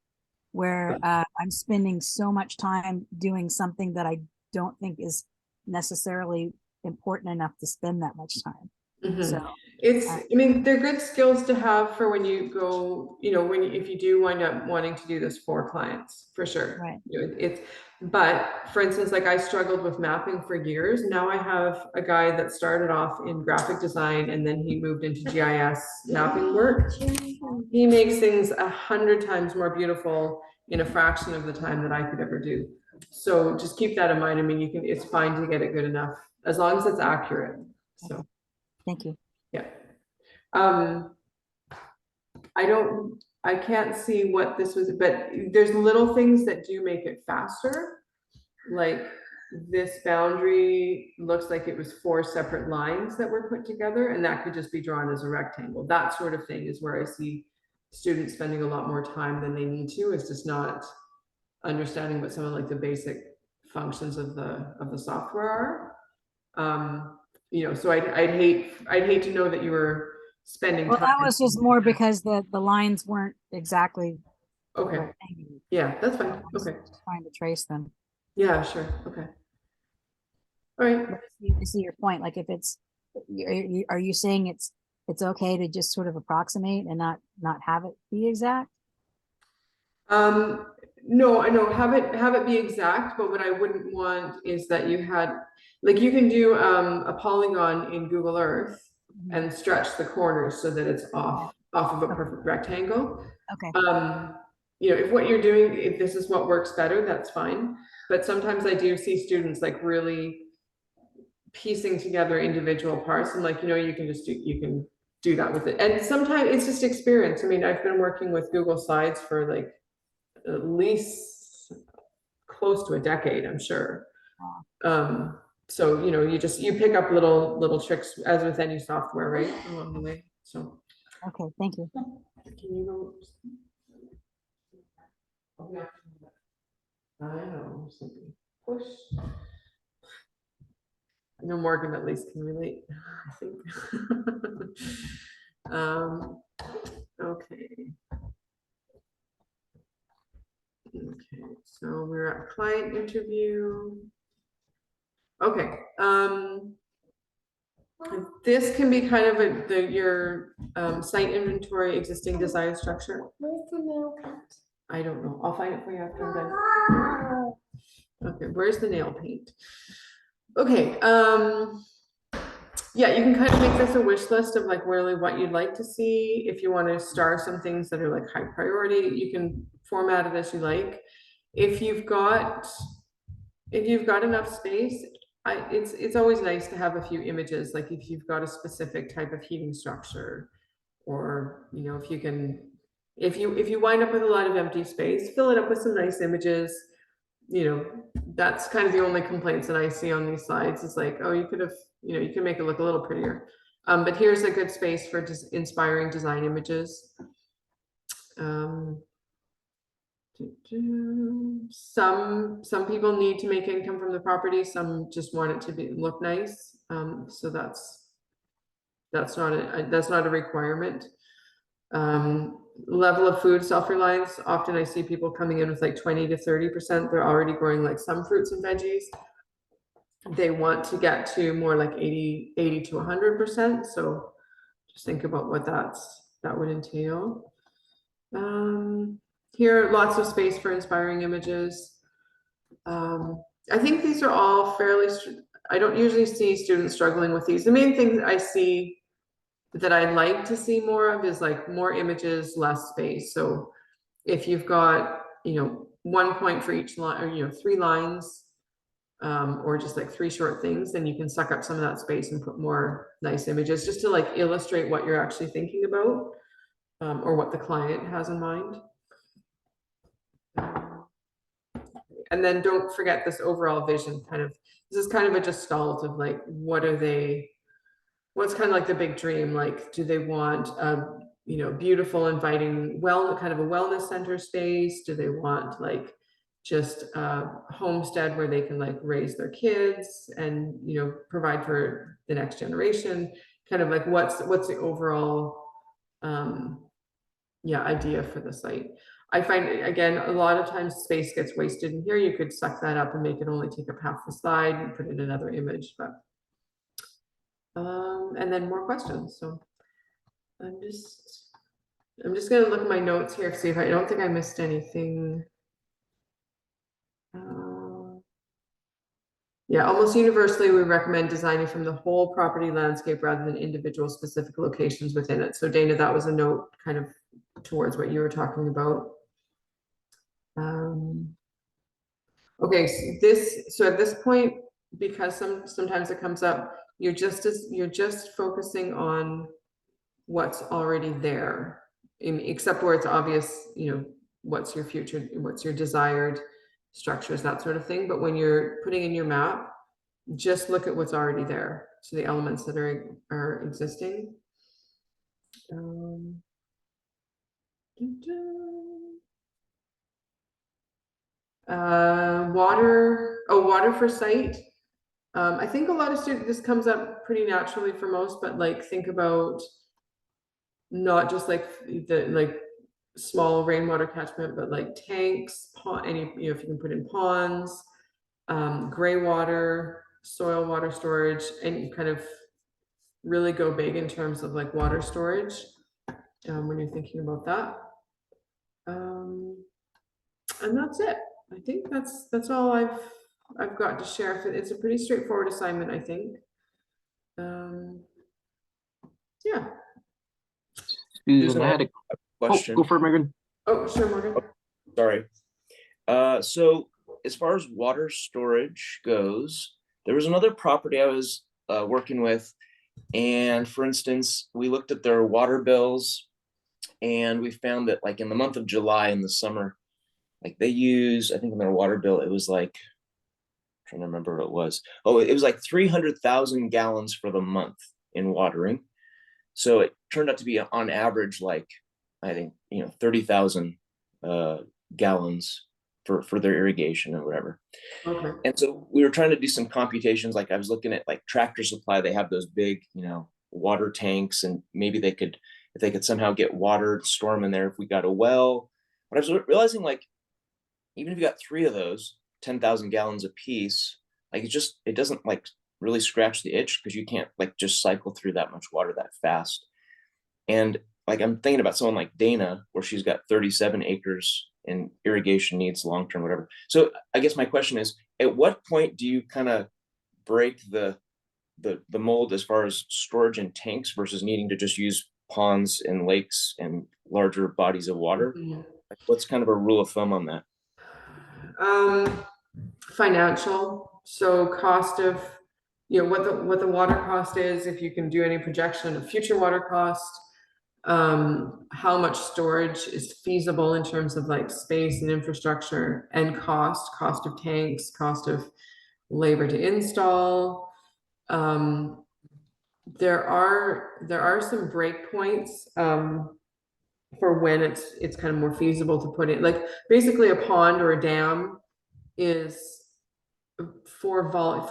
where I'm spending so much time doing something that I don't think is necessarily important enough to spend that much time. mhm. So I mean, they're good skills to have for when you go, you know, if you do wind up wanting to do this for clients, for sure. Right. You know, but for instance, like I struggled with mapping for years. Now I have a guy that started off in graphic design and then he moved into GIS mapping work. He makes things 100 times more beautiful in a fraction of the time that I could ever do. So just keep that in mind. I mean, it's fine to get it good enough as long as it's accurate. So. Thank you. Yeah. I can't see what this was, but there's little things that do make it faster. Like this boundary looks like it was 4 separate lines that were put together, and that could just be drawn as a rectangle. That sort of thing is where I see students spending a lot more time than they need to. It's just not understanding what some of like the basic functions of the software are. you know, so I'd hate to know that you were spending Well, time. that was just more because the lines weren't exactly Okay, rectangular. yeah, that's fine, I was okay, trying to trace them. yeah, sure, okay. All right, But I see your point. Like if it's, are you saying it's okay to just sort of approximate and not have it be exact? no, I know, have it be exact, but what I wouldn't want is that you had, like, you can do, a polygon in Google Earth Mhm. and stretch the corners so that it's off of a Okay. perfect rectangle. Okay. You know, if what you're doing, if this is what works better, that's fine. But sometimes I do see students like really piecing together individual parts, and like, you know, you can do that with it. And sometimes it's just experience. I mean, I've been working with Google Slides for like at least close to a decade, I'm sure. So, you know, you pick up little tricks as with any software, right, along the way. So Okay. Thank you. can you go? Oh, yeah. I know, something push. I know Morgan at least can relate, I think. Okay. Okay, so we're at client interview. Okay, this can be kind of your site inventory, existing design structure. Where's the nail paint? I don't know. I'll find it for you after I'm done. Okay, where's the nail paint? Okay, yeah, you can kind of make this a wish list of like really what you'd like to see. If you want to star some things that are like high priority, you can format it as you like. If you've got enough space, it's always nice to have a few images, like if you've got a specific type of heating structure, or you know, if you wind up with a lot of empty space, fill it up with some nice images. You know, that's kind of the only complaints that I see on these slides is like, oh, you could have, you know, you can make it look a little prettier. But here's a good space for just inspiring design images. Some people need to make income from the property, some just want it to look nice. So that's not a requirement. Level of food self-reliance, often I see people coming in with like 20 to 30%. They're already growing like some fruits and veggies. They want to get to more like 80 to 100%. So just think about what that would entail. Here, lots of space for inspiring images. I think these are all fairly, I don't usually see students struggling with these. The main thing I see that I'd like to see more of is like more images, less space. So if you've got, you know, 1 point for each line, or, you know, 3 lines, or just like 3 short things, then you can suck up some of that space and put more nice images just to like illustrate what you're actually thinking about, or what the client has in mind. And then don't forget this overall vision this is kind of a gestalt of like, what's kind of like the big dream? Like, do they want you know, beautiful, inviting, kind of a wellness center space? Do they want like just a homestead where they can like raise their kids and, you know, provide for the next generation? Kind of like what's the overall idea for the site? I find, again, a lot of times space gets wasted in here. You could suck that up and make it only take up half the slide and put in another image, but and then more questions. So I'm just gonna look at my notes here, see if I don't think I missed anything. Yeah, almost universally, we recommend designing from the whole property landscape rather than individual specific locations within it. So Dana, that was a note kind of towards what you were talking about. Okay, so at this point, because sometimes it comes up, you're just focusing on what's already there, except where it's obvious, you know, what's your future, what's your desired structures, that sort of thing. But when you're putting in your map, just look at what's already there. So the elements that are existing. Water for site. I think a lot of students, this comes up pretty naturally for most, but like think about not just like the small rainwater catchment, but like tanks, pond, any, you know, if you can put in ponds, gray water, soil water storage, and you kind of really go big in terms of like water storage, when you're thinking about that. And that's it. I think that's all I've got to share. It's a pretty straightforward assignment, I think. Yeah. Susan, I had a question. go for it, Megan. Oh, sure, Morgan. Sorry. So as far as water storage goes, there was another property I was working with, and for instance, we looked at their water bills, and we found that like in the month of July in the summer, like they use, I think in their water bill, it was like, I'm trying to remember what it was. Oh, it was like 300,000 gallons for the month in watering. So it turned out to be on average, like, I think, 30,000 gallons for their irrigation or whatever. Okay. And so we were trying to do some computations. Like I was looking at like Tractor Supply, they have those big, water tanks, and maybe they could, if they could somehow get water, store them in there if we got a well. But I was realizing, like, even if you got 3 of those, 10,000 gallons a piece, like it doesn't like really scratch the itch, because you can't like just cycle through that much water that fast. And like I'm thinking about someone like Dana, where she's got 37 acres and irrigation needs long term, whatever. So I guess my question is, at what point do you kind of break the mold as far as storage in tanks versus needing to just use ponds and lakes and larger bodies of water? Mhm. Like, what's kind of a rule of thumb on that? Financial, so cost of, what the water cost is, if you can do any projection of future water cost, how much storage is feasible in terms of like space and infrastructure, and cost of tanks, cost of labor to install. There are some breakpoints for when it's kind of more feasible to put in, like basically a pond or a dam is for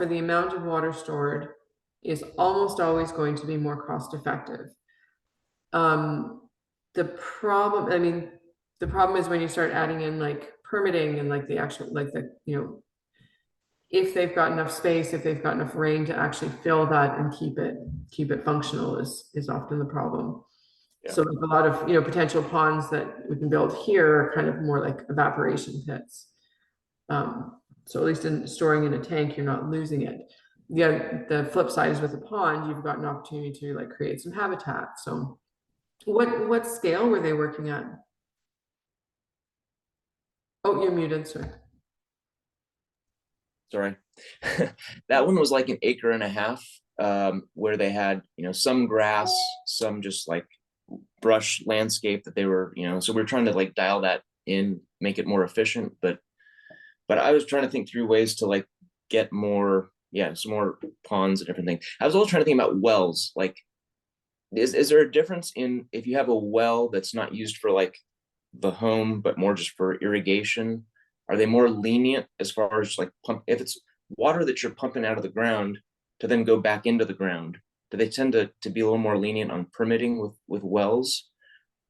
the amount of water stored is almost always going to be more cost effective. The problem is when you start adding in like permitting and like the actual, like the, if they've got enough space, if they've got enough rain to actually fill that and keep it functional is often the problem. Yeah. So a lot of, potential ponds that we can build here are kind of more like evaporation pits. So at least in storing in a tank, you're not losing it. Yeah, the flip side is with a pond, you've got an opportunity to like create some habitat. So what scale were they working at? Oh, you're muted, sir. Sorry. That one was like an acre and a half, where they had, some grass, some just like brush landscape that they were, so we are trying to like dial that in, make it more efficient. But I was trying to think through ways to like get more, some more ponds and everything. I was also trying to think about wells. Like, is there a difference in if you have a well that's not used for like the home, but more just for irrigation? Are they more lenient as far as like if it's water that you're pumping out of the ground to then go back into the ground? Do they tend to be a little more lenient on permitting with wells,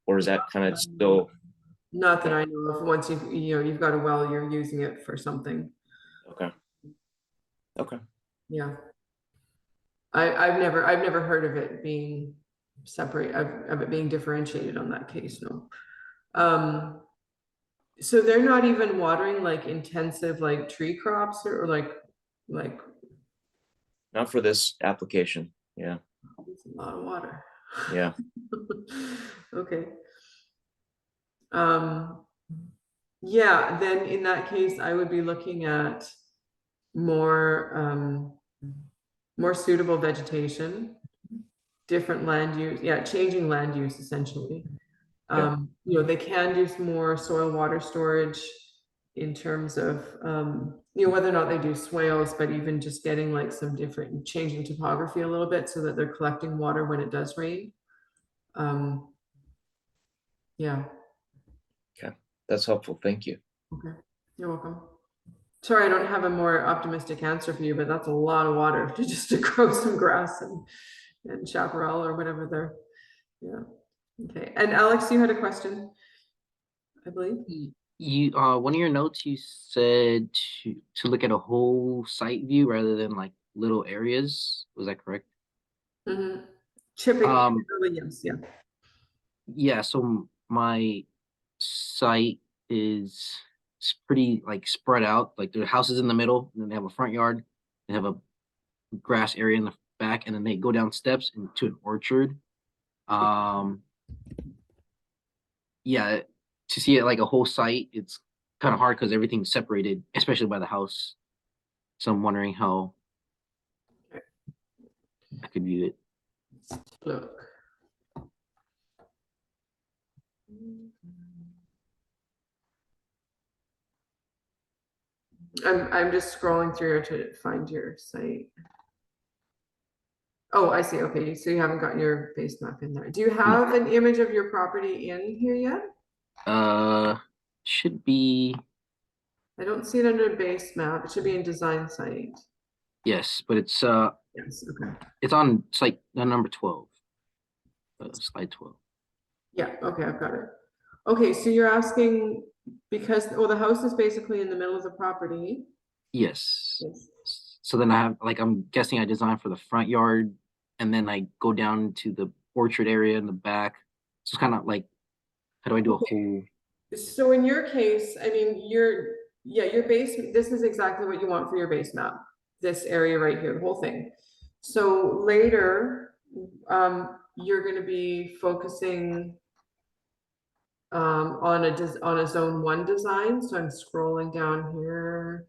or is that kind of still? Not that I know of. Once you've got a well, you're using it for something. Okay. Yeah. I've never heard of it being separate, of it being differentiated on that case, no. So they're not even watering like intensive like tree crops or like Not for this application. Yeah. it's a lot of water. Yeah. Okay. Yeah, then in that case, I would be looking at more suitable vegetation, different land use, changing land use essentially. Yeah. They can do some more soil water storage in terms of, whether or not they do swales, but even just getting like some different, changing topography a little bit so that they're collecting water when it does rain. Yeah. Okay. That's helpful. Thank you. Okay. You're welcome. Sorry, I don't have a more optimistic answer for you, but that's a lot of water to just to grow some grass and chaparral or whatever there. Yeah. Okay. And Alex, you had a question, I believe. You one of your notes you said to look at a whole site view rather than like little areas. Was that correct? Mm-hmm. Chipping. Um, Yes. Yeah. yeah, so my site is it's pretty like spread out. Like the house is in the middle, and then they have a front yard, they have a grass area in the back, and then they go down steps into an orchard. Um, yeah, to see it like a whole site, it's kind of hard because everything's separated, especially by the house. So I'm wondering how I could view it. Look. I'm just scrolling through to find your site. Oh, I see. Okay, so you haven't got your base map in there. Do you have an image of your property in here yet? Should be I don't see it under base map. It should be in design site. yes, but Yes, okay. it's on site number 12, slide 12. Yeah, okay, I've got it. Okay, so you're asking because, well, the house is basically in the middle of the property. Yes. Yes. So then I have like I'm guessing I designed for the front yard, and then I go down to the orchard area in the back. So it's kind of like how do I do a whole? So in your case, I mean, your base, this is exactly what you want for your base map. This area right here, the whole thing. So later, you're gonna be focusing on a zone 1 design. So I'm scrolling down here.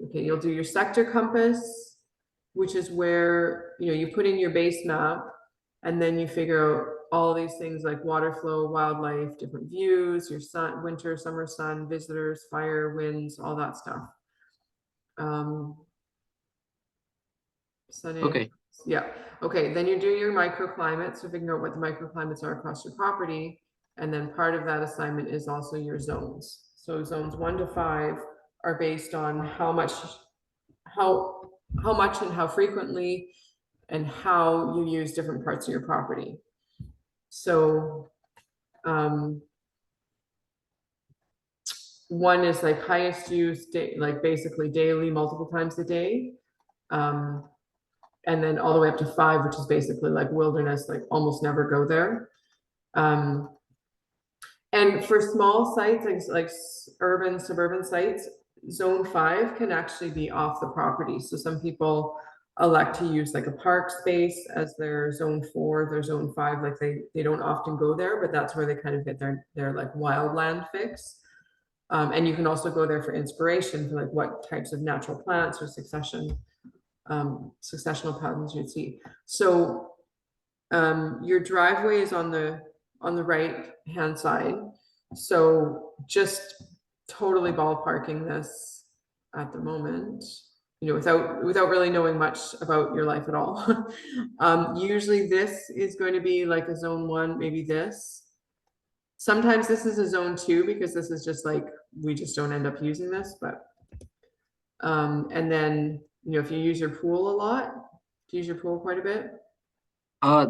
Okay, you'll do your sector compass, which is where you put in your base map, and then you figure out all these things like water flow, wildlife, different views, your sun, winter, summer sun, visitors, fire, winds, all that stuff. Sunny. Okay. Yeah. Okay. Then you do your microclimate. So figure out what the microclimates are across your property. And then part of that assignment is also your zones. So zones 1 to 5 are based on how much and how frequently and how you use different parts of your property. So 1 is like highest use, like basically daily, multiple times a day. And then all the way up to 5, which is basically like wilderness, like almost never go there. And for small sites, like urban, suburban sites, zone 5 can actually be off the property. So some people elect to use like a park space as their zone 4, their zone 5, like they don't often go there, but that's where they kind of get their like wildland fix. And you can also go there for inspiration for like what types of natural plants or successional patterns you'd see. So your driveway is on the right hand side. So just totally ballparking this at the moment, without really knowing much about your life at all. Usually this is going to be like a zone 1, maybe this. Sometimes this is a zone 2 because this is just like, we just don't end up using this, but and then if you use your pool a lot, do you use your pool quite a bit?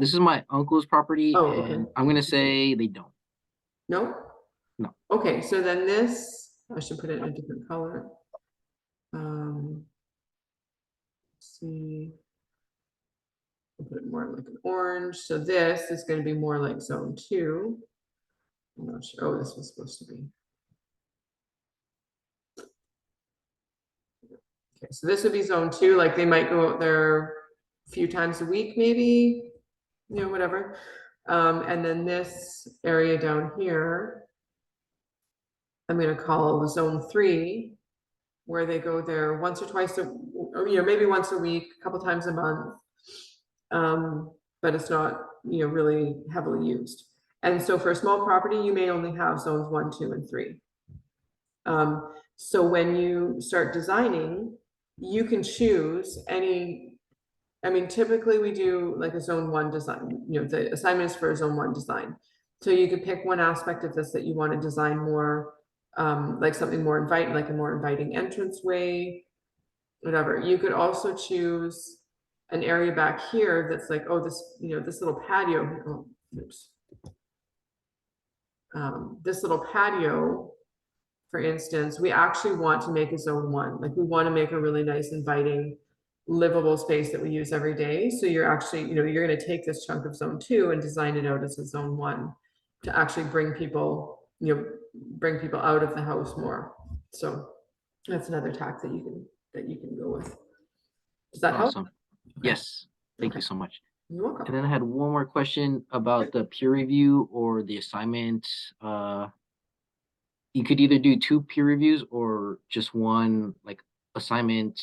This is my uncle's property, Oh, okay. and I'm gonna say they don't. No? No. Okay, so then this, I should put it in a different color. Let's see. I'll put it more like an orange. So this is going to be more like zone 2. I'm not sure. Oh, this was supposed to be. Okay, so this would be zone 2. Like they might go out there a few times a week, maybe, whatever. And then this area down here, I'm going to call zone 3, where they go there once or twice, or maybe once a week, a couple times a month. But it's not, really heavily used. And so for a small property, you may only have zones 1, 2, and 3. So when you start designing, you can choose any. I mean, typically we do like a zone 1 design, the assignment is for a zone 1 design. So you could pick one aspect of this that you want to design more like something more inviting, like a more inviting entranceway, whatever. You could also choose an area back here that's like, oh, this, you know, this little patio. Oh, oops. This little patio, for instance, we actually want to make a zone 1. Like we want to make a really nice, inviting, livable space that we use every day. So you're actually, you know, you're going to take this chunk of zone 2 and design it out as a zone 1 to actually bring people, you know, bring people out of the house more. So that's another tack that you can go with. Does that help? Awesome. Yes. Thank Okay. you so much. You're welcome. And then I had one more question about the peer review or the assignment. You could either do 2 peer reviews or just one like assignment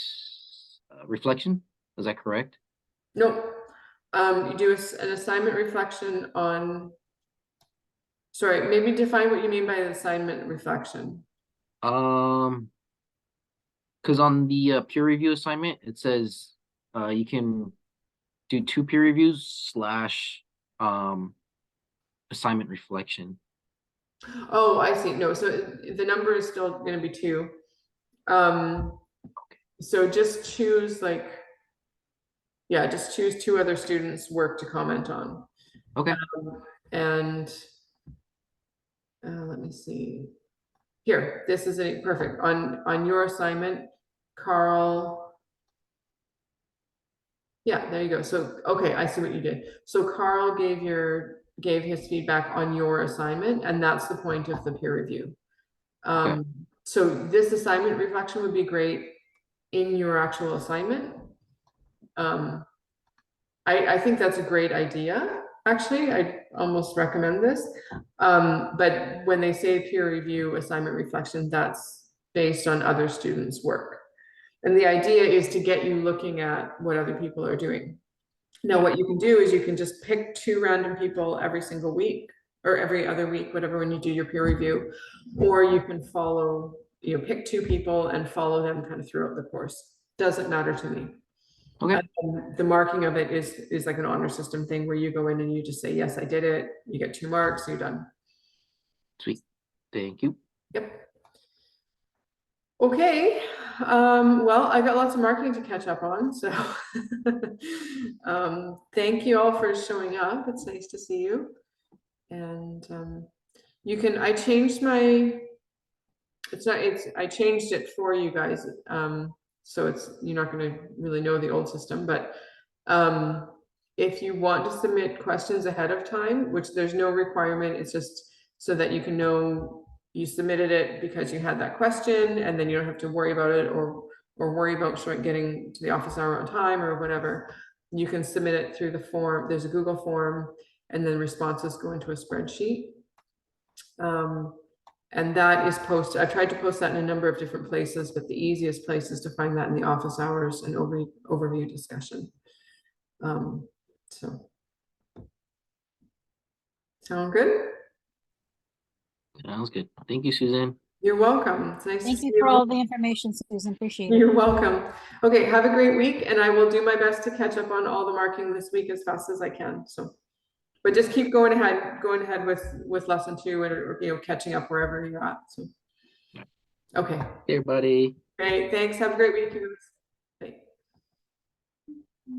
reflection. Is that correct? Nope. You do an assignment reflection on, sorry, maybe define what you mean by an assignment reflection. Because on the peer review assignment, it says you can do 2 peer reviews / assignment reflection. Oh, I see. No, so the number is still going to be 2. So just choose like, yeah, just choose 2 other students' work to comment on. Okay. And let me see. Here, this is a perfect on your assignment, Carl. Yeah, there you go. So, okay, I see what you did. So Carl gave his feedback on your assignment, and that's the point of the peer review. Okay. So this assignment reflection would be great in your actual assignment. I think that's a great idea. Actually, I almost recommend this. But when they say peer review assignment reflection, that's based on other students' work. And the idea is to get you looking at what other people are doing. Now, what you can do is you can just pick 2 random people every single week or every other week, whatever, when you do your peer review, or you can follow, you know, pick 2 people and follow them kind of throughout the course. Doesn't matter to me. Okay. The marking of it is like an honor system thing where you go in and you just say, yes, I did it. You get 2 marks, you're done. Sweet. Thank you. Yep. Okay. Well, I got lots of marketing to catch up on, so thank you all for showing up. It's nice to see you. And you can, I changed my, I changed it for you guys. So you're not going to really know the old system, but if you want to submit questions ahead of time, which there's no requirement, it's just so that you can know you submitted it because you had that question, and then you don't have to worry about it or worry about getting to the office hour on time or whatever. You can submit it through the form. There's a Google form, and then responses go into a spreadsheet. And that is posted. I've tried to post that in a number of different places, but the easiest place is to find that in the office hours and overview discussion. So sound good? Sounds good. Thank you, Suzanne. You're welcome. It's nice Thank to you see for you. all the information, Susan. Appreciate it. You're welcome. Okay, have a great week, and I will do my best to catch up on all the marking this week as fast as I can. So, but just keep going ahead with lesson 2 and, you know, catching up wherever you're at. So, okay. Hey, buddy. Great. Thanks. Have a great week, you guys. Bye.